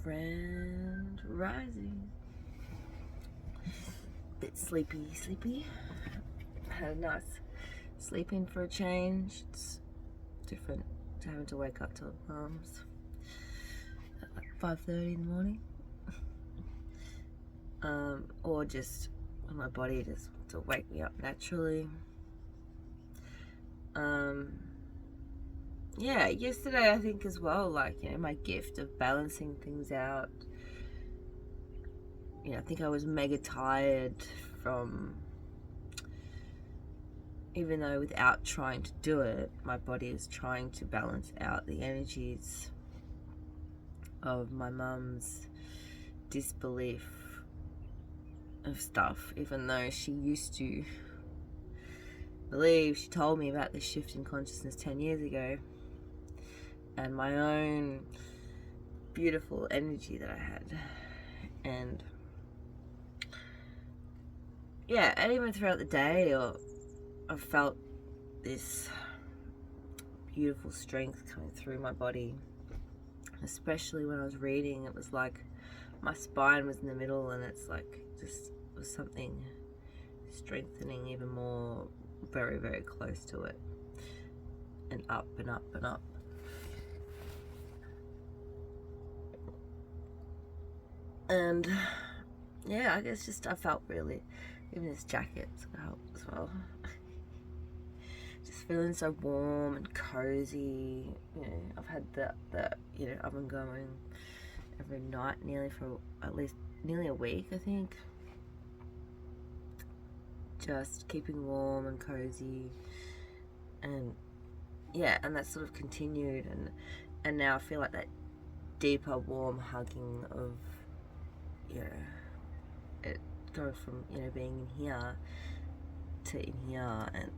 Grand Rising. Bit sleepy. Had a nice sleeping for a change. It's different to having to wake up to alarms at like 5:30 in the morning. Or just when my body just to wake me up naturally. Yeah, yesterday I think as well, like, my gift of balancing things out. I think I was mega tired from, even though without trying to do it, my body is trying to balance out the energies of my mum's disbelief of stuff, even though she used to believe. She told me about this shift in consciousness 10 years ago, and my own beautiful energy that I had. And yeah, and even throughout the day, I felt this beautiful strength coming through my body, especially when I was reading. It was like my spine was in the middle, and it's like just was something strengthening even more, very, very close to it, and up and up and up. And yeah, I guess just I felt really, even this jacket's gonna help as well. Just feeling so warm and cozy. I've had the oven going every night nearly for at least nearly a week, I think. Just keeping warm and cozy, and yeah, and that sort of continued, and now I feel like that deeper, warm hugging of it going from being in here to in here, and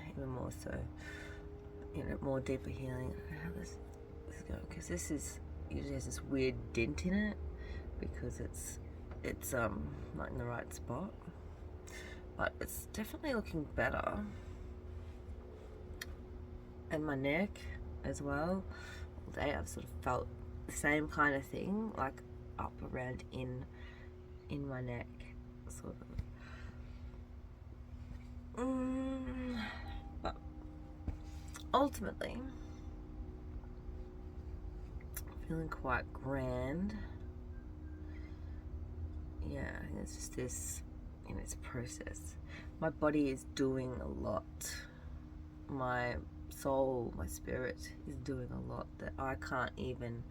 even more so, more deeper healing. I don't know how this is going, because this is usually has this weird dent in it because it's not in the right spot, but it's definitely looking better. And my neck as well, all day I've sort of felt the same kind of thing, like up around in my neck, sort of. But ultimately, feeling quite grand. Yeah, it's just this, it's a process. My body is doing a lot. My soul, my spirit is doing a lot that I can't even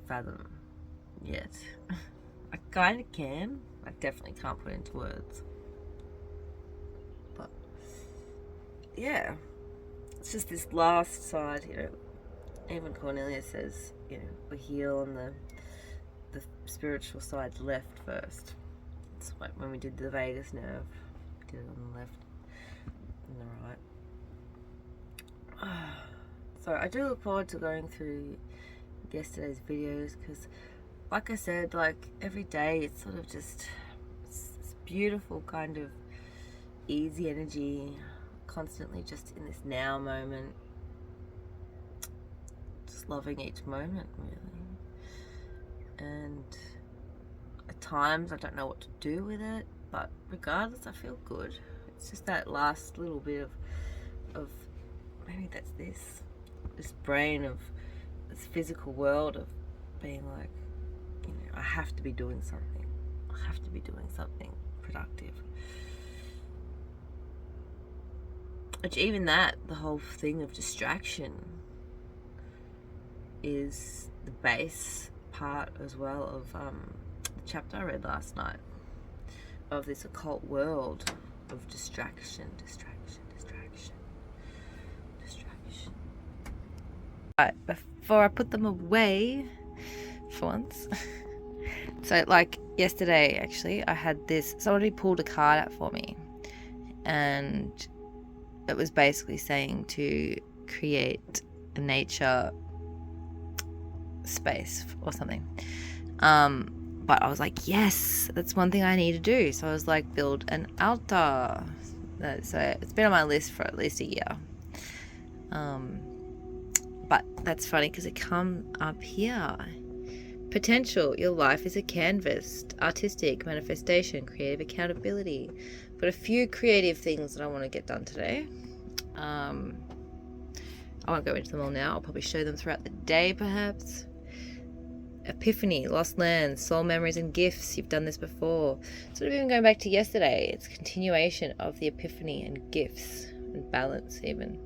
fathom yet. I kind of can. I definitely can't put into words. But yeah, it's just this last side, even Cornelia says, we heal on the spiritual side left first. It's like when we did the vagus nerve, we did it on the left and the right. So I do look forward to going through yesterday's videos, because like I said, like every day it's sort of just this beautiful kind of easy energy, constantly just in this now moment, just loving each moment really. And at times I don't know what to do with it, but regardless I feel good. It's just that last little bit of maybe that's this brain of this physical world of being like, I have to be doing something. I have to be doing something productive. Which even that, the whole thing of distraction is the base part as well of the chapter I read last night, of this occult world of distraction. Right, before I put them away for once. So like yesterday actually, I had somebody pulled a card out for me, and it was basically saying to create a nature space or something. But I was like, yes, that's one thing I need to do. So I was like, build an altar. So it's been on my list for at least a year. But that's funny because it come up here Potential. Your life is a canvas. Artistic manifestation, creative accountability. Got a few creative things that I want to get done today. I won't go into them all now. I'll probably show them throughout the day, perhaps. Epiphany, lost lands, soul memories and gifts. You've done this before. Sort of even going back to yesterday. It's a continuation of the epiphany and gifts and balance even.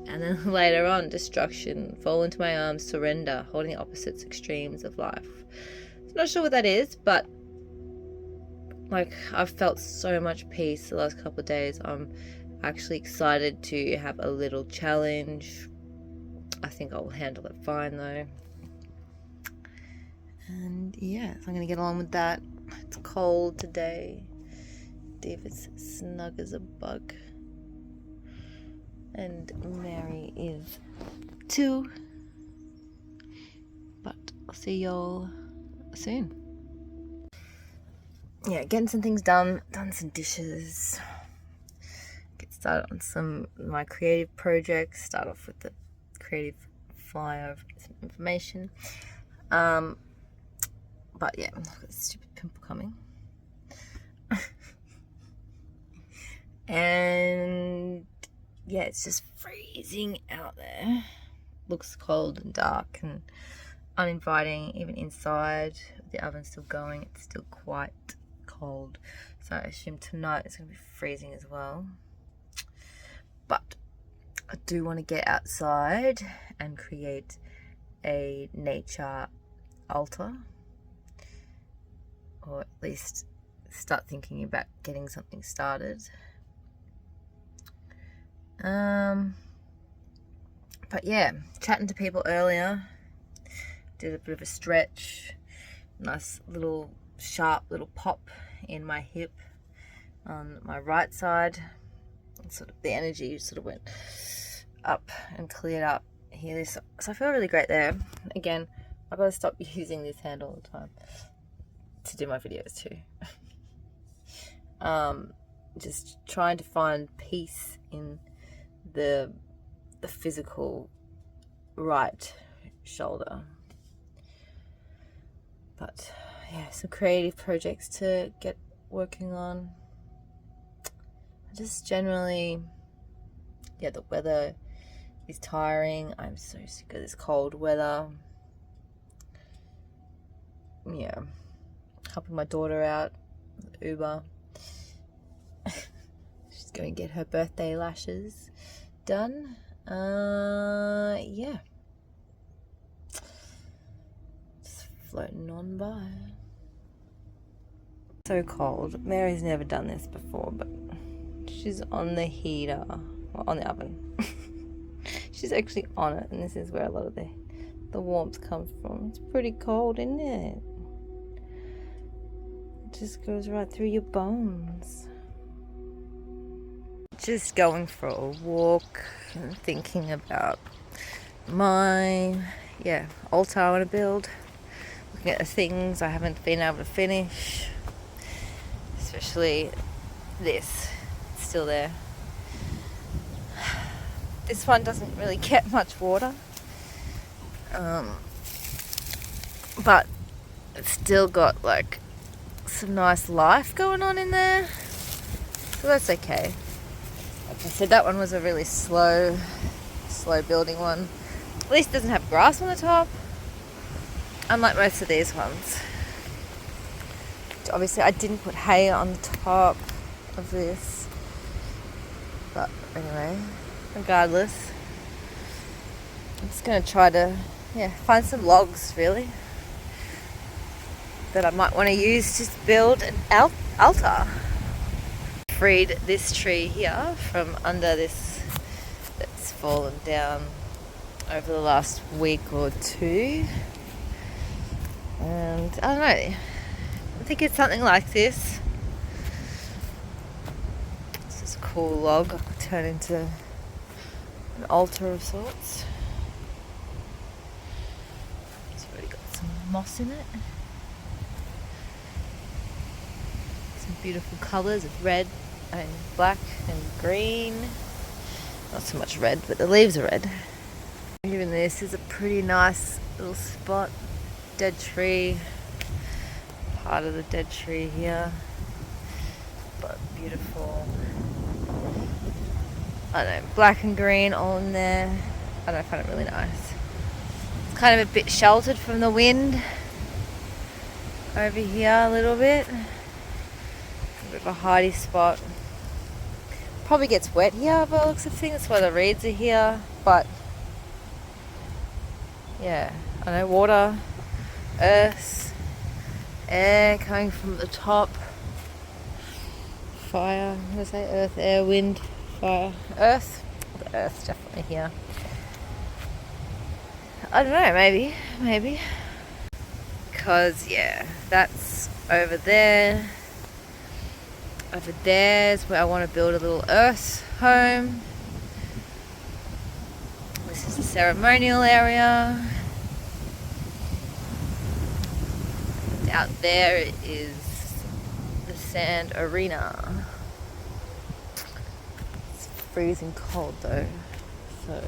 And then later on, destruction, fall into my arms, surrender, holding the opposites extremes of life. I'm not sure what that is, but like I've felt so much peace the last couple of days. I'm actually excited to have a little challenge. I think I'll handle it fine though. And yeah, so I'm gonna get along with that. It's cold today. David's snug as a bug. And Mary is too. But I'll see y'all soon. Yeah, getting some things done some dishes. Get started on some of my creative projects. Start off with the creative flyer of some information. But yeah, I've got a stupid pimple coming. And yeah, it's just freezing out there. Looks cold and dark and uninviting. Even inside, the oven's still going. It's still quite cold. So I assume tonight it's going to be freezing as well. But I do want to get outside and create a nature altar. Or at least start thinking about getting something started. But yeah, chatting to people earlier, did a bit of a stretch, nice little sharp little pop in my hip on my right side. Sort of the energy sort of went up and cleared up here. So I feel really great there. Again, I've got to stop using this hand all the time to do my videos too. Just trying to find peace in the physical right shoulder. But yeah, some creative projects to get working on. Just generally, yeah, the weather is tiring. I'm so sick of this cold weather. Yeah, helping my daughter out with Uber. She's going to get her birthday lashes done. Yeah. Just floating on by. So cold. Mary's never done this before, but she's on the heater, well, on the oven. She's actually on it, and this is where a lot of the warmth comes from. It's pretty cold, isn't it? It just goes right through your bones. Just going for a walk and thinking about my altar I want to build. Looking at the things I haven't been able to finish, especially this. It's still there. This one doesn't really get much water, but it's still got like some nice life going on in there, so that's okay. Like I said, that one was a really slow building one. At least it doesn't have grass on the top, unlike most of these ones. Obviously I didn't put hay on the top of this, but anyway, regardless, I'm just going to try to find some logs really that I might want to use to build an altar. Freed this tree here from under this that's fallen down over the last week or two, and I don't know, I think it's something like this. It's this cool log I could turn into an altar of sorts. It's already got some moss in it. Some beautiful colours of red and black and green. Not so much red, but the leaves are red. Even this is a pretty nice little spot. Dead tree. Part of the dead tree here. But beautiful. I don't know, black and green all in there. I don't know, I find it really nice. It's kind of a bit sheltered from the wind over here a little bit. A bit of a hidey spot. Probably gets wet here by the looks of things. That's why the reeds are here. But yeah, I know, water, earth, air coming from the top. Fire, I'm gonna say earth, air, wind, fire, earth. The earth's definitely here. I don't know, maybe. Because, yeah, that's over there. Over there's where I want to build a little earth home. This is the ceremonial area. Out there is the sand arena. It's freezing cold though, so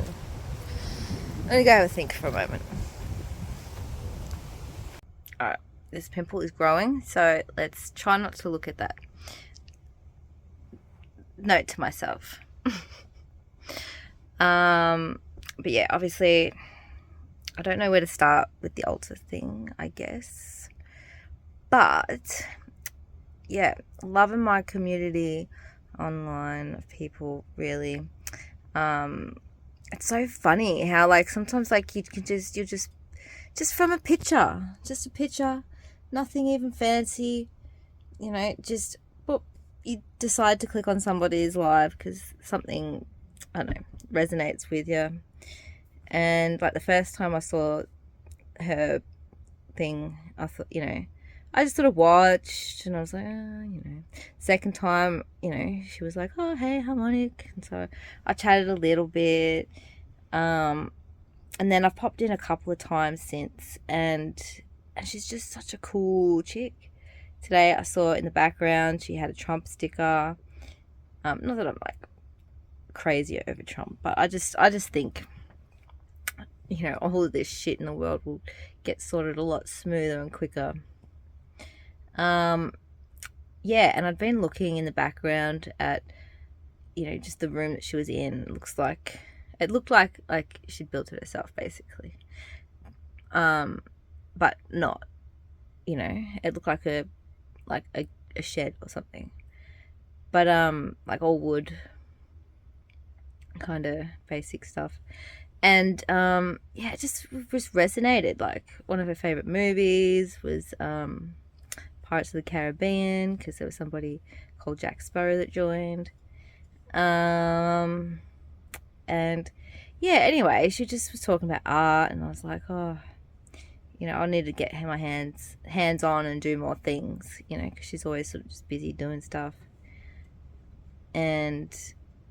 I'm gonna go have a think for a moment. Alright, this pimple is growing, so let's try not to look at that. Note to myself. But yeah, obviously I don't know where to start with the altar thing, I guess. But yeah, loving my community online of people, really. It's so funny how like sometimes like you're just from a picture, nothing even fancy, you know, just boop, you decide to click on somebody's live because something, I don't know, resonates with you. And like the first time I saw her thing, I thought, you know, I just sort of watched and I was like, oh, you know. Second time, you know, she was like, oh, hey, Harmonic. And so I chatted a little bit. And then I've popped in a couple of times since, and she's just such a cool chick. Today I saw in the background she had a Trump sticker. Not that I'm like crazy over Trump, but I just think, you know, all of this shit in the world will get sorted a lot smoother and quicker. Yeah, and I'd been looking in the background at, you know, just the room that she was in. It looked like she'd built it herself, basically. But not, you know, it looked like a shed or something. But like all wood, kind of basic stuff. And yeah, it just resonated. Like one of her favorite movies was Pirates of the Caribbean, because there was somebody called Jack Sparrow that joined. And yeah, anyway, she just was talking about art, and I was like, oh, you know, I need to get my hands on and do more things, you know, because she's always sort of just busy doing stuff. And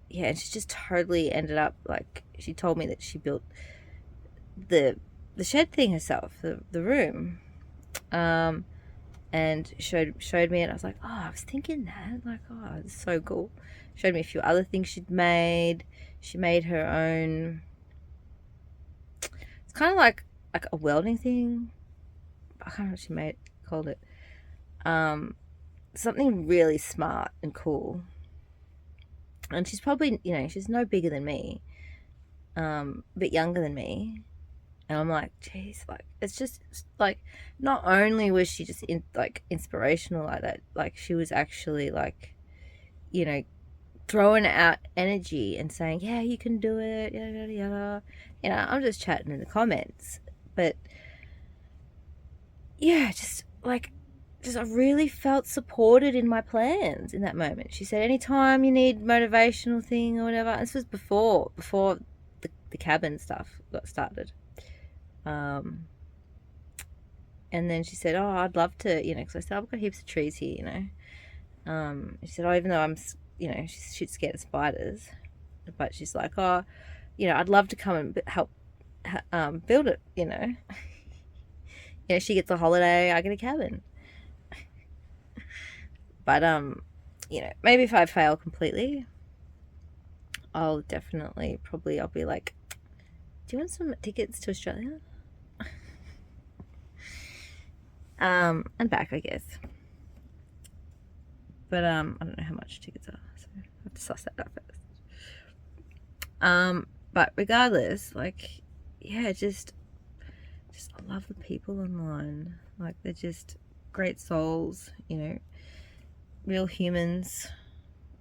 yeah, and she just totally ended up, like, she told me that she built the shed thing herself, the room, and showed me it. I was like, oh, I was thinking that, like, oh, it's so cool. Showed me a few other things she'd made. She made her own, it's kind of like a welding thing. I can't remember what she called it. Something really smart and cool. And she's probably, you know, she's no bigger than me, a bit younger than me. And I'm like, geez, like, it's just like, not only was she just inspirational like that, like she was actually like, you know, throwing out energy and saying, yeah, you can do it, yada yada yada. You know, I'm just chatting in the comments, but yeah, just I really felt supported in my plans in that moment. She said, anytime you need motivational thing or whatever. And this was before the cabin stuff got started. And then she said, oh, I'd love to, you know, because I said, I've got heaps of trees here, you know. She said, oh, even though I'm, you know, she's scared of spiders, but she's like, oh, you know, I'd love to come and help build it, you know. You know, she gets a holiday, I get a cabin. But you know, maybe if I fail completely, I'll be like, do you want some tickets to Australia? And back, I guess. But I don't know how much tickets are, so I have to suss that out first. But regardless, like, yeah, just I love the people online. Like, they're just great souls, you know, real humans.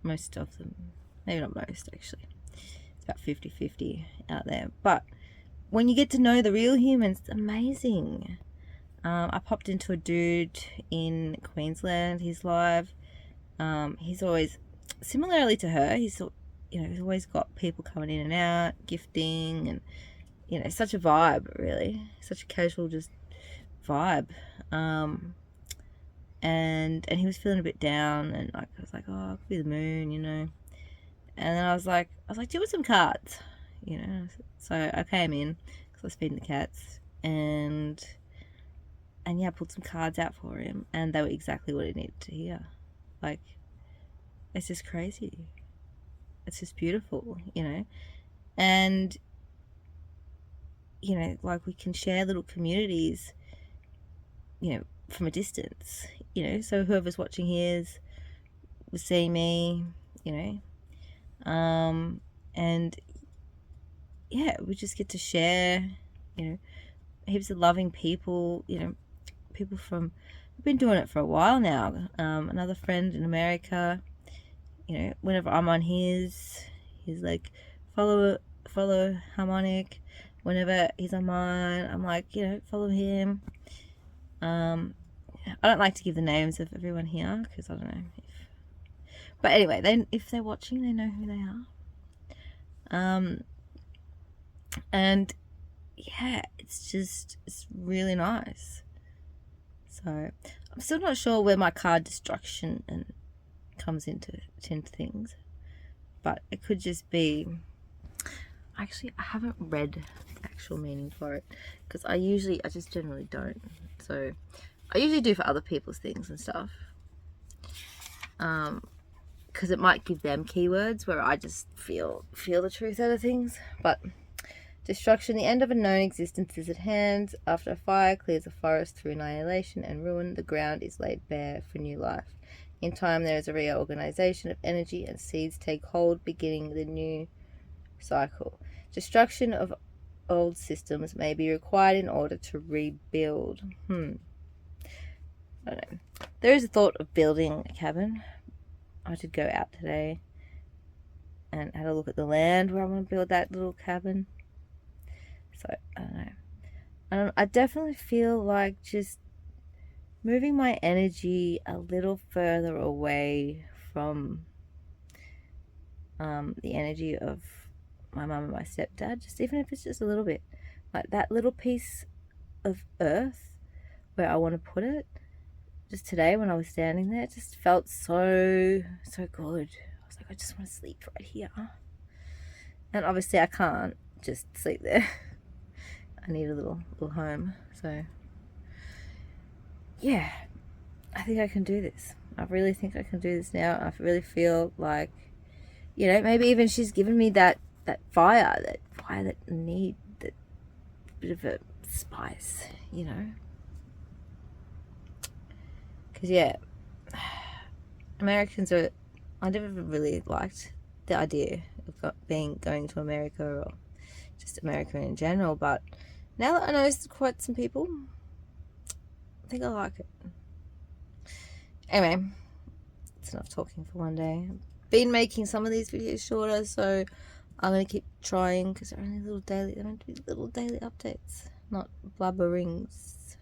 Most of them, maybe not most, actually. It's about 50-50 out there. But when you get to know the real humans, it's amazing. I popped into a dude in Queensland. He's live. He's always, similarly to her, he's always got people coming in and out, gifting, and, you know, such a vibe, really. Such a casual, just vibe. And he was feeling a bit down, and like, I was like, oh, it could be the moon, you know. And then I was like, do you want some cards? You know, so I came in because I was feeding the cats, and yeah, I pulled some cards out for him, and they were exactly what he needed to hear. Like, it's just crazy. It's just beautiful, you know. And, you know, like, we can share little communities, you know, from a distance, you know. So whoever's watching here will see me, you know. And yeah, we just get to share, you know, heaps of loving people, you know, people from, we've been doing it for a while now. Another friend in America, you know, whenever I'm on he's like, follow Harmonic. Whenever he's on mine, I'm like, you know, follow him. I don't like to give the names of everyone here because I don't know but anyway, if they're watching, they know who they are. And yeah, it's really nice. So I'm still not sure where my card destruction and comes into things, but it could just be, actually, I haven't read the actual meaning for it because I just generally don't. So I usually do for other people's things and stuff, because it might give them keywords where I just feel the truth out of things. But destruction, the end of a known existence is at hand. After a fire clears a forest through annihilation and ruin, the ground is laid bare for new life. In time, there is a reorganization of energy and seeds take hold, beginning the new cycle. Destruction of old systems may be required in order to rebuild. I don't know. There is a thought of building a cabin. I did go out today and had a look at the land where I want to build that little cabin. So, I don't know. I definitely feel like just moving my energy a little further away from the energy of my mum and my stepdad, just even if it's just a little bit. Like that little piece of earth where I want to put it. Just today when I was standing there, it just felt so good. I was like, I just want to sleep right here. And obviously I can't just sleep there. I need a little home. So yeah, I think I can do this. I really think I can do this now. I really feel like, you know, maybe even she's given me that fire that need, that bit of a spice, you know. Because yeah, Americans are, I never really liked the idea of going to America or just America in general, but now that I know quite some people, I think I like it. Anyway, it's enough talking for one day. I've been making some of these videos shorter, so I'm going to keep trying because they're only they're meant to be little daily updates, not blubberings.